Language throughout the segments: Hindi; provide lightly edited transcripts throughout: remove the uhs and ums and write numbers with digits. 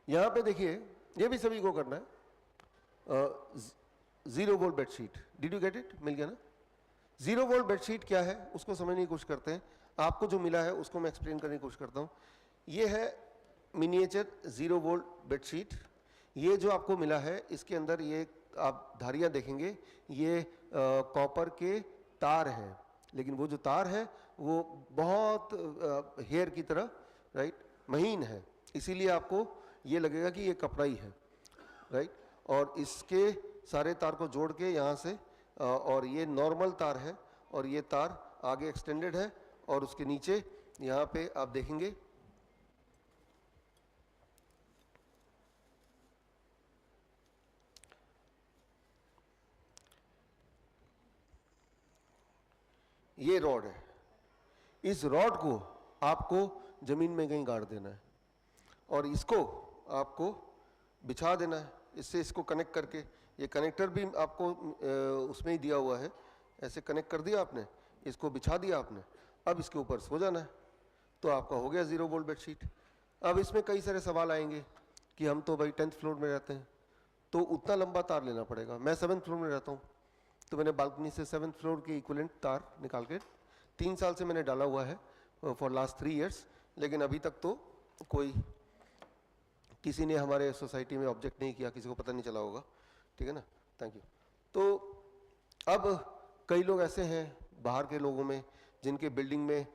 यहाँ पे देखिए, ये भी सभी को करना है। 0 volt bedsheet, did you get it? मिल गया ना? 0 वोल्ट बेडशीट क्या है उसको समझने की कोशिश करते हैं। आपको जो मिला है उसको मैं एक्सप्लेन करने की कोशिश करता हूँ। ये है मिनिएचर 0 वोल्ट बेडशीट। ये जो आपको मिला है इसके अंदर ये आप धारियाँ देखेंगे, ये कॉपर के तार हैं, लेकिन वो जो तार है वो बहुत हेयर की तरह, राइट, महीन है, इसीलिए आपको ये लगेगा कि ये कपड़ा ही है, राइट। और इसके सारे तार को जोड़ के यहाँ से, और ये नॉर्मल तार है और ये तार आगे एक्सटेंडेड है, और उसके नीचे यहाँ पे आप देखेंगे ये रॉड है। इस रॉड को आपको जमीन में कहीं गाड़ देना है और इसको आपको बिछा देना है, इससे इसको कनेक्ट करके। ये कनेक्टर भी आपको उसमें ही दिया हुआ है, ऐसे कनेक्ट कर दिया आपने, इसको बिछा दिया आपने, अब इसके ऊपर सो जाना है, तो आपका हो गया 0 वोल्ट बेडशीट। अब इसमें कई सारे सवाल आएंगे कि हम तो भाई 10th फ्लोर में रहते हैं, तो उतना लंबा तार लेना पड़ेगा। मैं 7th फ्लोर में रहता हूँ, तो मैंने बालकनी से 7th फ्लोर के इक्विवेलेंट तार निकाल के 3 साल से मैंने डाला हुआ है, फॉर लास्ट 3 years, लेकिन अभी तक तो कोई किसी ने हमारे सोसाइटी में ऑब्जेक्ट नहीं किया, किसी को पता नहीं चला होगा, ठीक है ना? Thank you. तो अब कई लोग ऐसे हैं बाहर के लोगों में जिनके बिल्डिंग में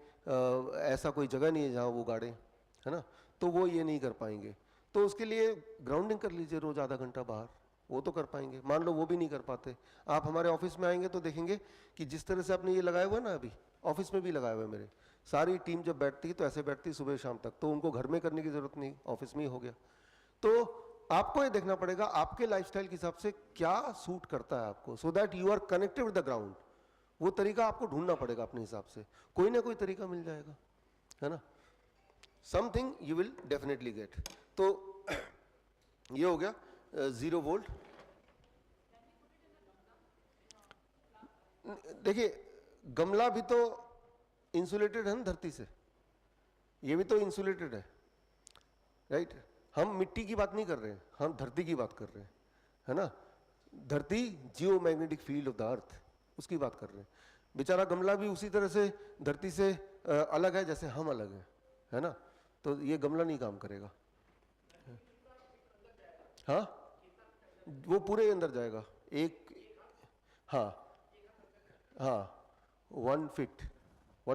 ऐसा कोई जगह नहीं है जहाँ वो गाड़ें, है ना, तो वो ये नहीं कर पाएंगे। तो उसके लिए ग्राउंडिंग कर लीजिए रोज़ आधा घंटा बाहर, वो तो कर पाएंगे। मान लो वो भी नहीं कर पाते, आप हमारे ऑफिस में आएंगे तो देखेंगे कि जिस तरह से आपने ये लगाया हुआ है ना, अभी ऑफिस में भी लगाया हुआ है, मेरे सारी टीम जब बैठती है तो ऐसे बैठती है सुबह शाम तक, तो उनको घर में करने की ज़रूरत नहीं, ऑफिस में ही हो गया। तो आपको ये देखना पड़ेगा आपके लाइफस्टाइल के हिसाब से क्या सूट करता है आपको, so that you are connected with the ground. वो तरीका आपको ढूंढना पड़ेगा अपने हिसाब से, कोई ना कोई तरीका मिल जाएगा, है ना? Something you will definitely get. तो ये हो गया 0 वोल्ट। देखिए गमला भी तो इंसुलेटेड है ना धरती से, ये भी तो इंसुलेटेड है, राइट। हम मिट्टी की बात नहीं कर रहे हैं, हम धरती की बात कर रहे हैं, है ना? धरती geo magnetic field of the earth, उसकी बात कर रहे हैं। बेचारा गमला भी उसी तरह से धरती से अलग है जैसे हम अलग हैं, है ना? तो ये गमला नहीं काम करेगा। हाँ, वो पूरे अंदर जाएगा एक, हाँ हाँ 1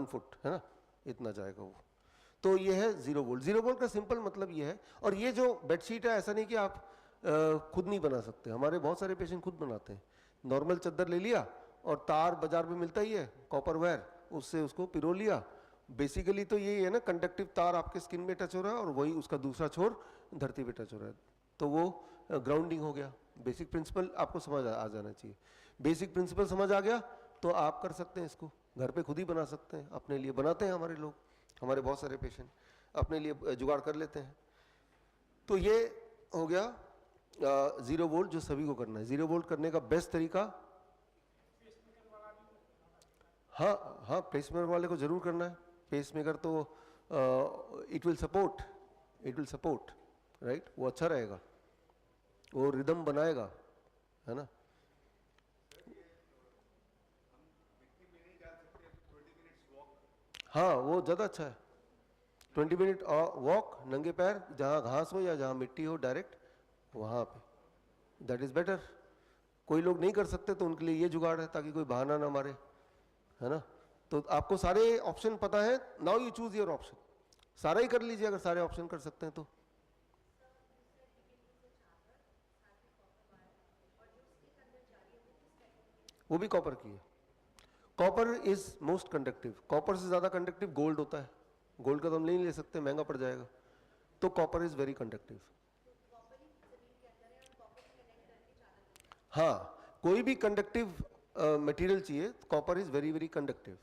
फुट, है ना, इतना जाएगा वो। तो ये है 0 वोल्ट। 0 वोल्ट का सिंपल मतलब ये है। और ये जो बेडशीट है ऐसा नहीं कि आप खुद नहीं बना सकते, हमारे बहुत सारे पेशेंट खुद बनाते हैं। नॉर्मल चादर ले लिया और तार बाजार में मिलता ही है, कॉपर वायर, उससे उसको पिरो लिया। बेसिकली तो यही है ना, कंडक्टिव तार आपके स्किन में टच हो रहा है और वही उसका दूसरा छोर धरती पे टच हो रहा है, तो वो ग्राउंडिंग हो गया। बेसिक प्रिंसिपल आपको समझ आ जाना चाहिए। बेसिक प्रिंसिपल समझ आ गया तो आप कर सकते हैं, इसको घर पे खुद ही बना सकते हैं, अपने लिए बनाते हैं हमारे लोग, हमारे बहुत सारे पेशेंट अपने लिए जुगाड़ कर लेते हैं। तो ये हो गया 0 वोल्ट जो सभी को करना है। 0 वोल्ट करने का बेस्ट तरीका, हाँ हाँ, पेसमेकर वाले को जरूर करना है। पेसमेकर तो इट विल सपोर्ट, राइट, वो अच्छा रहेगा, वो रिदम बनाएगा, है ना? हाँ वो ज़्यादा अच्छा है। 20 मिनट वॉक, नंगे पैर, जहाँ घास हो या जहाँ मिट्टी हो डायरेक्ट, वहाँ पे, दैट इज़ बेटर। कोई लोग नहीं कर सकते तो उनके लिए ये जुगाड़ है ताकि कोई बहाना ना मारे, है ना? तो आपको सारे ऑप्शन पता है, now you choose your option. सारा ही कर लीजिए अगर सारे ऑप्शन कर सकते हैं तो। वो भी कॉपर की है। Copper is most conductive. Copper से ज़्यादा कंडक्टिव गोल्ड होता है, गोल्ड का तो हम नहीं ले सकते, महंगा पड़ जाएगा। तो कॉपर इज वेरी कंडक्टिव। हाँ, कोई भी कंडक्टिव मटेरियल चाहिए, copper is very very conductive,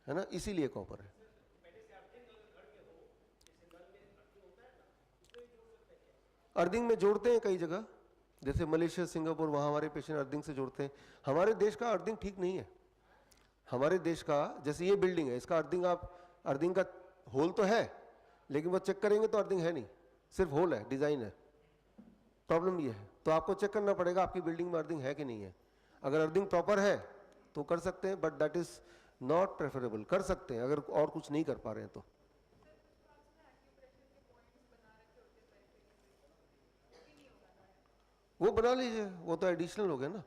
है ना, इसीलिए कॉपर है। अर्थिंग में जोड़ते हैं कई जगह, जैसे मलेशिया, सिंगापुर, वहाँ हमारे पेशेंट अर्थिंग से जोड़ते हैं। हमारे देश का अर्थिंग ठीक नहीं है। हमारे देश का, जैसे ये बिल्डिंग है, इसका अर्थिंग, आप अर्थिंग का होल तो है लेकिन वो चेक करेंगे तो अर्थिंग है नहीं, सिर्फ होल है, डिजाइन है। प्रॉब्लम ये है, तो आपको चेक करना पड़ेगा आपकी बिल्डिंग में अर्थिंग है कि नहीं है। अगर अर्थिंग प्रॉपर है तो कर सकते हैं, but that is not preferable. कर सकते हैं अगर और कुछ नहीं कर पा रहे हैं तो। वो बना लीजिए, वो तो एडिशनल हो गया ना।